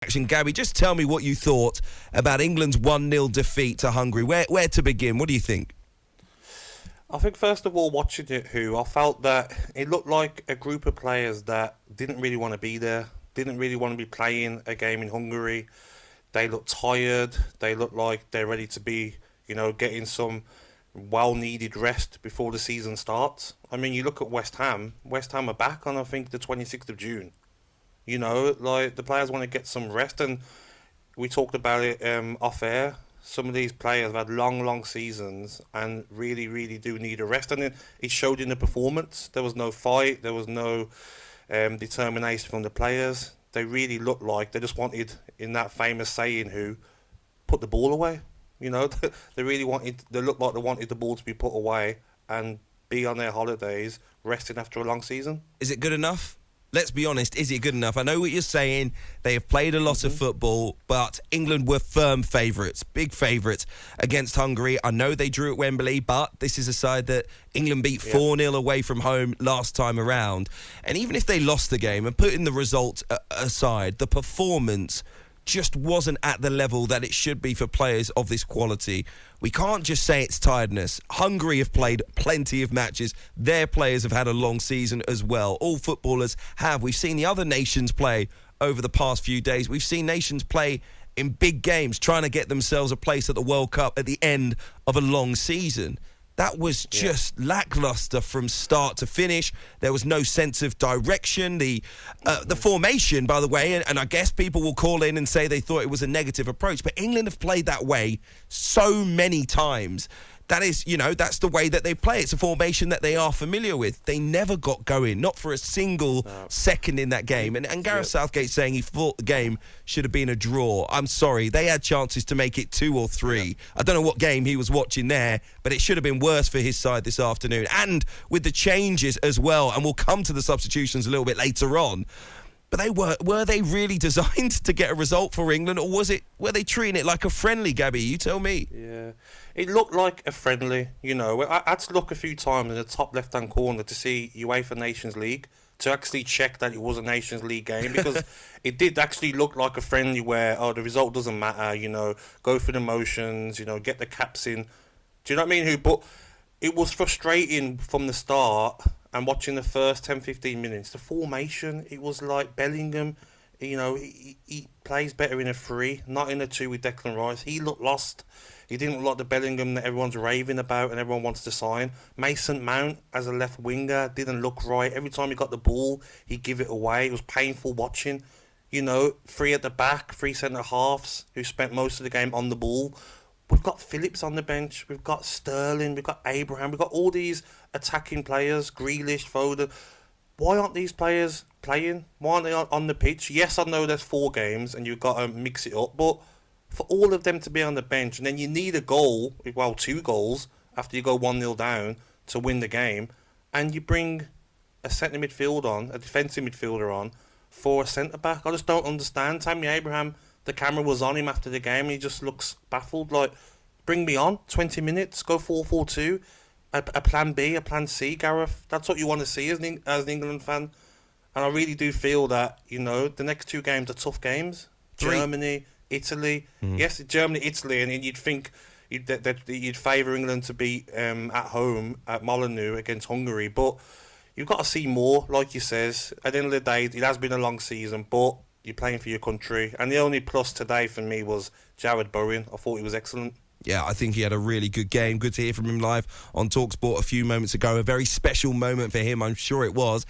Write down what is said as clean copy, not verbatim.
Action, Gabby, just tell me what you thought about England's 1-0 defeat to Hungary. Where to begin? What do you think? I think first of all, watching it, I felt that it looked like a group of players that didn't really want to be there, didn't really want to be playing a game in Hungary. They looked tired. They looked like they're ready to be, getting some well-needed rest before the season starts. I mean, you look at West Ham. West Ham are back on, I think, the 26th of June. The players want to get some rest, and we talked about it off air. Some of these players have had long seasons and really, really do need a rest, and it showed in the performance. There was no fight, there was no determination from the players. They really looked like they just wanted, in that famous saying, put the ball away. They looked like they wanted the ball to be put away and be on their holidays, resting after a long season. Is it good enough? Let's be honest, is it good enough? I know what you're saying. They have played a lot of football, but England were firm favourites, big favourites against Hungary. I know they drew at Wembley, but this is a side that England beat 4-0 away from home last time around. And even if they lost the game, and putting the result aside, the performance just wasn't at the level that it should be for players of this quality. We can't just say it's tiredness. Hungary have played plenty of matches. Their players have had a long season as well. All footballers have. We've seen the other nations play over the past few days. We've seen nations play in big games, trying to get themselves a place at the World Cup at the end of a long season. That was just lacklustre from start to finish. There was no sense of direction. The formation, by the way, and I guess people will call in and say they thought it was a negative approach, but England have played that way so many times. That is, that's the way that they play. It's a formation that they are familiar with. They never got going, not for a single second in that game. And Gareth Southgate saying he thought the game should have been a draw. I'm sorry. They had chances to make it 2 or 3. Yeah. I don't know what game he was watching there, but it should have been worse for his side this afternoon. And with the changes as well, and we'll come to the substitutions a little bit later on, but were they really designed to get a result for England, or were they treating it like a friendly, Gabby? You tell me. Yeah, it looked like a friendly. I had to look a few times in the top left-hand corner to see UEFA Nations League to actually check that it was a Nations League game, because it did actually look like a friendly where, the result doesn't matter, go through the motions, get the caps in. Do you know what I mean? But it was frustrating from the start. And watching the first 10-15 minutes, the formation, it was like Bellingham, he plays better in a 3, not in a 2 with Declan Rice. He looked lost. He didn't look like the Bellingham that everyone's raving about and everyone wants to sign. Mason Mount, as a left winger, didn't look right. Every time he got the ball, he'd give it away. It was painful watching. 3 at the back, 3 centre-halves who spent most of the game on the ball. We've got Phillips on the bench, we've got Sterling, we've got Abraham, we've got all these attacking players, Grealish, Foden. Why aren't these players playing? Why aren't they on the pitch? Yes, I know there's 4 games and you've got to mix it up, but for all of them to be on the bench, and then you need a goal, 2 goals, after you go 1-0 down to win the game, and you bring a centre midfield on, a defensive midfielder on, for a centre-back. I just don't understand. Tammy Abraham, the camera was on him after the game, and he just looks baffled. Like, bring me on, 20 minutes, go 4-4-2, a plan B, a plan C, Gareth. That's what you want to see as an England fan. And I really do feel that, the next 2 games are tough games. 3. Germany, Italy. Yes, Germany, Italy, and you'd think you'd favour England to be at home at Molineux against Hungary. But you've got to see more, like you says. At the end of the day, it has been a long season, but you're playing for your country. And the only plus today for me was Jared Bowen. I thought he was excellent. Yeah, I think he had a really good game. Good to hear from him live on talkSPORT a few moments ago. A very special moment for him, I'm sure it was.